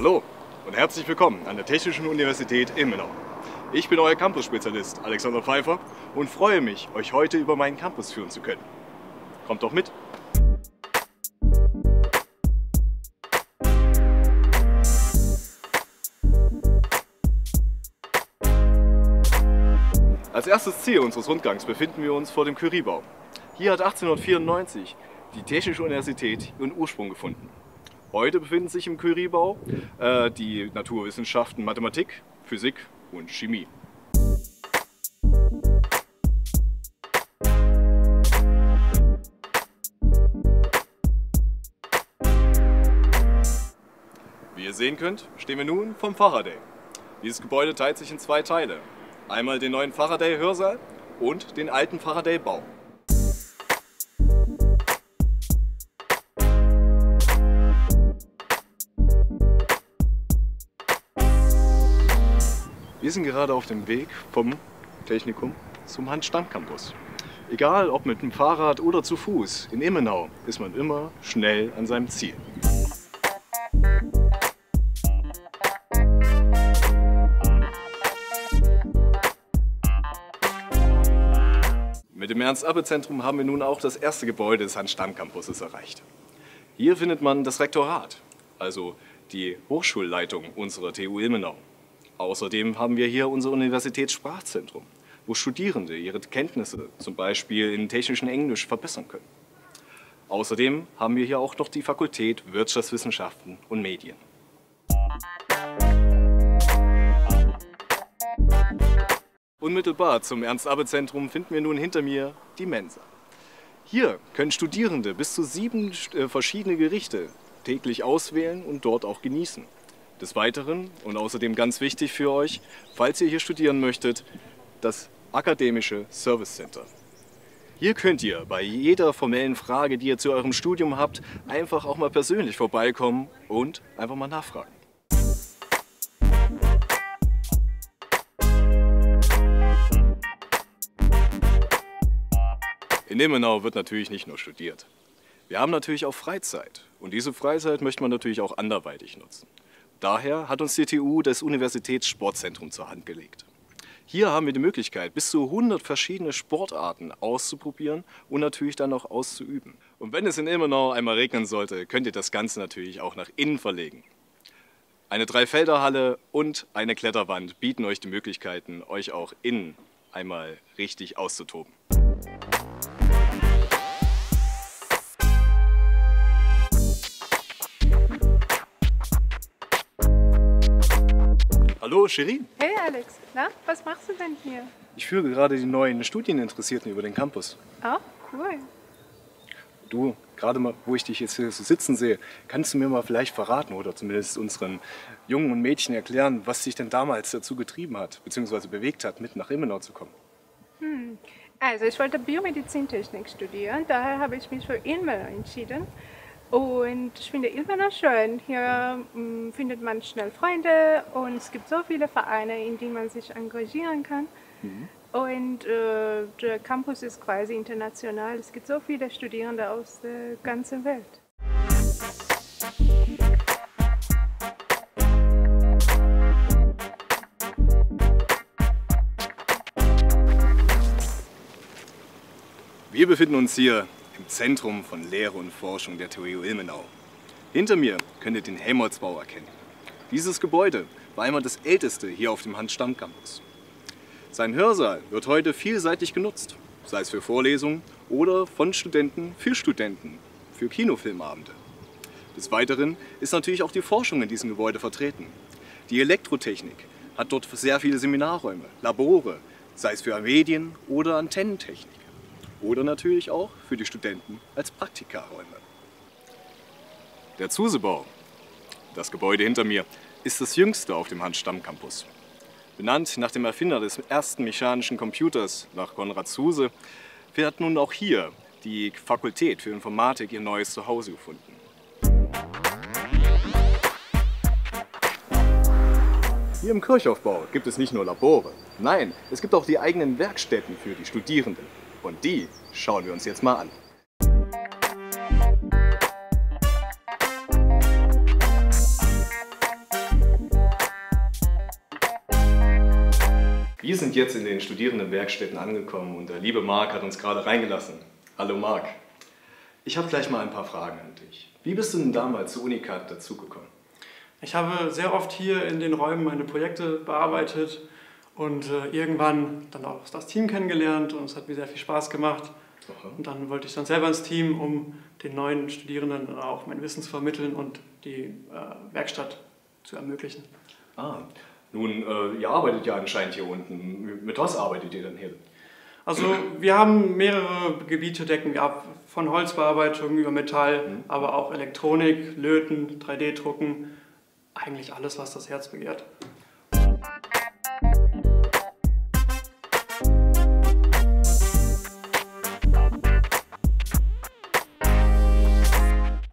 Hallo und herzlich willkommen an der Technischen Universität Ilmenau. Ich bin euer Campus-Spezialist Alexander Pfeiffer und freue mich, euch heute über meinen Campus führen zu können. Kommt doch mit! Als erstes Ziel unseres Rundgangs befinden wir uns vor dem Curie-Bau. Hier hat 1894 die Technische Universität ihren Ursprung gefunden. Heute befinden sich im Curie-Bau die Naturwissenschaften Mathematik, Physik und Chemie. Wie ihr sehen könnt, stehen wir nun vom Faraday. Dieses Gebäude teilt sich in zwei Teile. Einmal den neuen Faraday-Hörsaal und den alten Faraday-Bau. Wir sind gerade auf dem Weg vom Technikum zum Hans-Stamm-Campus. Egal ob mit dem Fahrrad oder zu Fuß, in Ilmenau ist man immer schnell an seinem Ziel. Mit dem Ernst-Abbe-Zentrum haben wir nun auch das erste Gebäude des Hans-Stamm-Campuses erreicht. Hier findet man das Rektorat, also die Hochschulleitung unserer TU Ilmenau. Außerdem haben wir hier unser Universitätssprachzentrum, wo Studierende ihre Kenntnisse zum Beispiel in technischem Englisch verbessern können. Außerdem haben wir hier auch noch die Fakultät Wirtschaftswissenschaften und Medien. Unmittelbar zum Ernst-Abbe-Zentrum finden wir nun hinter mir die Mensa. Hier können Studierende bis zu 7 verschiedene Gerichte täglich auswählen und dort auch genießen. Des Weiteren und außerdem ganz wichtig für euch, falls ihr hier studieren möchtet, das akademische Service Center. Hier könnt ihr bei jeder formellen Frage, die ihr zu eurem Studium habt, einfach auch mal persönlich vorbeikommen und einfach mal nachfragen. In Ilmenau wird natürlich nicht nur studiert. Wir haben natürlich auch Freizeit und diese Freizeit möchte man natürlich auch anderweitig nutzen. Daher hat uns die TU das Universitätssportzentrum zur Hand gelegt. Hier haben wir die Möglichkeit, bis zu 100 verschiedene Sportarten auszuprobieren und natürlich dann auch auszuüben. Und wenn es in Ilmenau einmal regnen sollte, könnt ihr das Ganze natürlich auch nach innen verlegen. Eine Dreifelderhalle und eine Kletterwand bieten euch die Möglichkeiten, euch auch innen einmal richtig auszutoben. Hallo Shirin. Hey Alex, na, was machst du denn hier? Ich führe gerade die neuen Studieninteressierten über den Campus. Oh, cool. Du, gerade mal, wo ich dich jetzt hier so sitzen sehe, kannst du mir mal vielleicht verraten oder zumindest unseren Jungen und Mädchen erklären, was dich denn damals dazu getrieben hat, bzw. bewegt hat, mit nach Ilmenau zu kommen? Also ich wollte Biomedizintechnik studieren, daher habe ich mich für Ilmenau entschieden. Und ich finde Ilmenau schön. Hier findet man schnell Freunde und es gibt so viele Vereine, in denen man sich engagieren kann. Und der Campus ist quasi international. Es gibt so viele Studierende aus der ganzen Welt. Wir befinden uns hier im Zentrum von Lehre und Forschung der TU Ilmenau. Hinter mir könnt ihr den Helmholtz-Bau erkennen. Dieses Gebäude war einmal das älteste hier auf dem Hans-Stamm-Campus. Sein Hörsaal wird heute vielseitig genutzt, sei es für Vorlesungen oder von Studenten, für Kinofilmabende. Des Weiteren ist natürlich auch die Forschung in diesem Gebäude vertreten. Die Elektrotechnik hat dort sehr viele Seminarräume, Labore, sei es für Medien- oder Antennentechnik. Oder natürlich auch für die Studenten als Praktikaräume. Der Zusebau, das Gebäude hinter mir, ist das jüngste auf dem Hans-Stamm-Campus. Benannt nach dem Erfinder des ersten mechanischen Computers, nach Konrad Zuse, hat nun auch hier die Fakultät für Informatik ihr neues Zuhause gefunden. Hier im Kirchhofbau gibt es nicht nur Labore, nein, es gibt auch die eigenen Werkstätten für die Studierenden. Und die schauen wir uns jetzt mal an. sind jetzt in den Studierendenwerkstätten angekommen und der liebe Marc hat uns gerade reingelassen. Hallo Marc. Ich habe gleich mal ein paar Fragen an dich. Wie bist du denn damals zu Unicat dazugekommen? Ich habe sehr oft hier in den Räumen meine Projekte bearbeitet und irgendwann dann auch das Team kennengelernt und es hat mir sehr viel Spaß gemacht. Aha. Und dann wollte ich dann selber ins Team, um den neuen Studierenden auch mein Wissen zu vermitteln und die Werkstatt zu ermöglichen. Nun, ihr arbeitet ja anscheinend hier unten. Mit was arbeitet ihr denn hier? Also wir haben mehrere Gebiete, decken wir ab, von Holzbearbeitung über Metall, aber auch Elektronik, Löten, 3D-Drucken, eigentlich alles, was das Herz begehrt.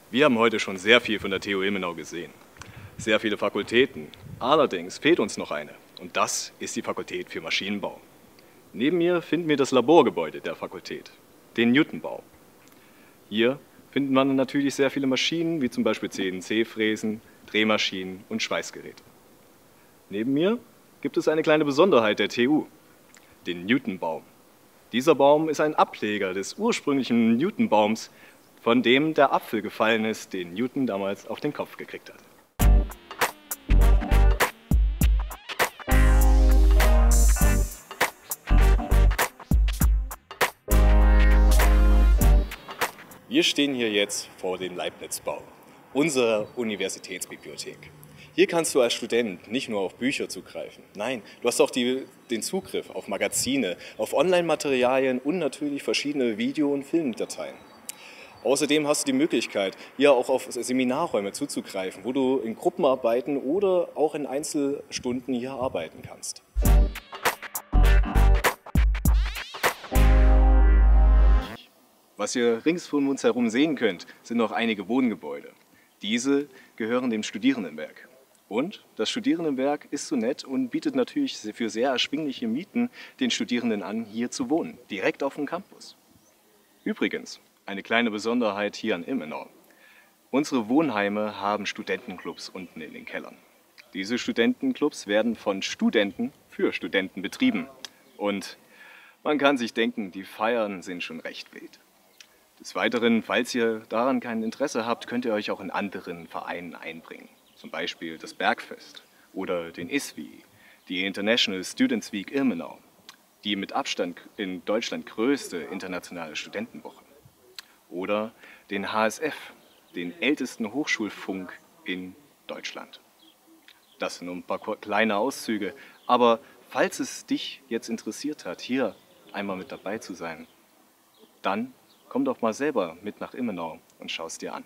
Wir haben heute schon sehr viel von der TU Ilmenau gesehen. Sehr viele Fakultäten. Allerdings fehlt uns noch eine. Und das ist die Fakultät für Maschinenbau. Neben mir finden wir das Laborgebäude der Fakultät, den Newtonbau. Hier findet man natürlich sehr viele Maschinen, wie zum Beispiel CNC-Fräsen, Drehmaschinen und Schweißgeräte. Neben mir gibt es eine kleine Besonderheit der TU, den Newtonbaum. Dieser Baum ist ein Ableger des ursprünglichen Newtonbaums, von dem der Apfel gefallen ist, den Newton damals auf den Kopf gekriegt hat. Wir stehen hier jetzt vor dem Leibniz-Bau, unserer Universitätsbibliothek. Hier kannst du als Student nicht nur auf Bücher zugreifen, nein, du hast auch den Zugriff auf Magazine, auf Online-Materialien und natürlich verschiedene Video- und Filmdateien. Außerdem hast du die Möglichkeit, hier auch auf Seminarräume zuzugreifen, wo du in Gruppenarbeiten oder auch in Einzelstunden hier arbeiten kannst. Was ihr rings um uns herum sehen könnt, sind noch einige Wohngebäude. Diese gehören dem Studierendenwerk. Und das Studierendenwerk ist so nett und bietet natürlich für sehr erschwingliche Mieten den Studierenden an, hier zu wohnen, direkt auf dem Campus. Übrigens, eine kleine Besonderheit hier an Ilmenau. Unsere Wohnheime haben Studentenclubs unten in den Kellern. Diese Studentenclubs werden von Studenten für Studenten betrieben. Und man kann sich denken, die Feiern sind schon recht wild. Des Weiteren, falls ihr daran kein Interesse habt, könnt ihr euch auch in anderen Vereinen einbringen. Zum Beispiel das Bergfest oder den ISWI, die International Students Week Ilmenau, die mit Abstand in Deutschland größte internationale Studentenwoche. Oder den HSF, den ältesten Hochschulfunk in Deutschland. Das sind nur ein paar kleine Auszüge, aber falls es dich jetzt interessiert hat, hier einmal mit dabei zu sein, dann komm doch mal selber mit nach Ilmenau und schau es dir an.